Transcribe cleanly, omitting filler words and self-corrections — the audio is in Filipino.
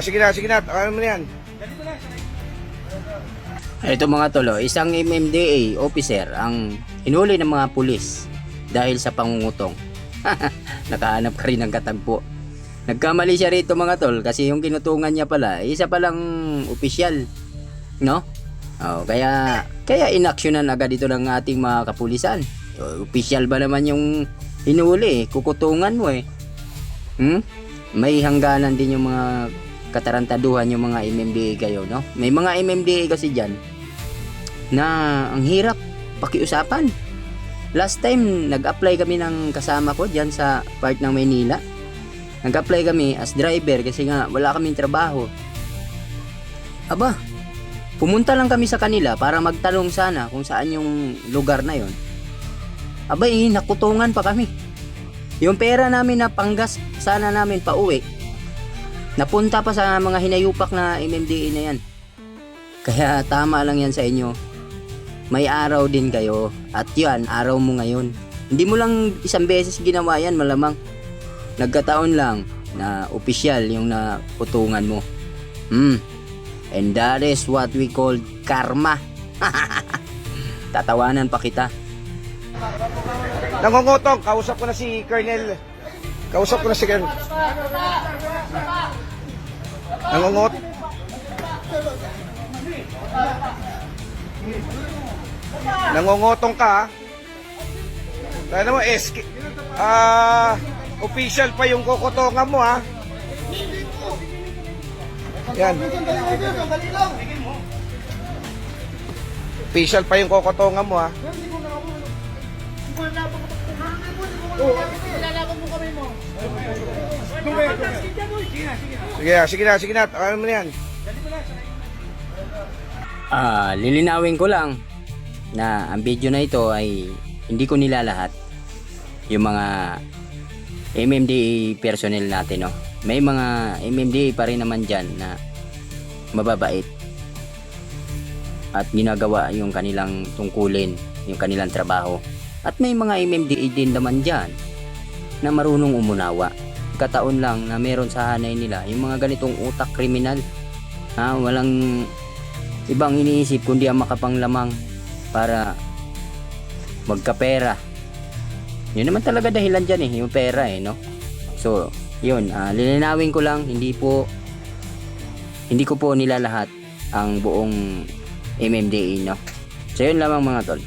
Sige na. Ano mo na yan? Ito mga tolo, isang MMDA officer ang hinuli ng mga pulis dahil sa pangungutong. Nakahanap ka rin ng katagpo. Nagkamali siya rito mga tol kasi yung kinutungan niya pala, isa palang opisyal, no? Oh, kaya inaksyonan agad ito ng ating mga kapulisan. Opisyal ba naman yung hinuli, kukutungan mo eh. May hangganan din yung mga katarantaduhan yung mga MMDA kayo, no? May mga MMDA kasi dyan na ang hirap pakiusapan. Last time nag-apply kami ng kasama ko dyan sa part ng Maynila. Nag-apply kami as driver kasi nga wala kaming trabaho. Aba, pumunta lang kami sa kanila para magtanong sana kung saan yung lugar na yon. Aba, nakutungan pa kami. Yung pera namin na panggas sana namin pa uwi, napunta pa sa mga hinayupak na MMDA na yan. Kaya tama lang yan sa inyo. May araw din kayo. At yan, araw mo ngayon. Hindi mo lang isang beses ginawa yan, malamang. Nagkataon lang na opisyal yung naputungan mo. And that is what we call karma. Tatawanan pa kita. Nangungutong, kausap ko na si Colonel. Nangungutong ka, ha? Dahil mo, official pa yung kukutungan mo, ha? Yan. Official pa yung kukutungan mo, ha? Sige na. Ano mo na yan? Lilinawin ko lang na ang video na ito ay hindi ko nilalahat yung mga MMDA personnel natin, no? May mga MMDA pa rin naman dyan na mababait at ginagawa yung kanilang tungkulin, yung kanilang trabaho. At may mga MMDA din naman dyan na marunong umunawa. Kataon lang na meron sa hanay nila yung mga ganitong utak kriminal. Walang ibang iniisip kundi ang makapanglamang para magkapera. Yun naman talaga dahilan dyan yung pera no? So, yun, lilinawin ko lang, hindi ko po nilalahat ang buong MMDA, no? So, yun lamang mga tol.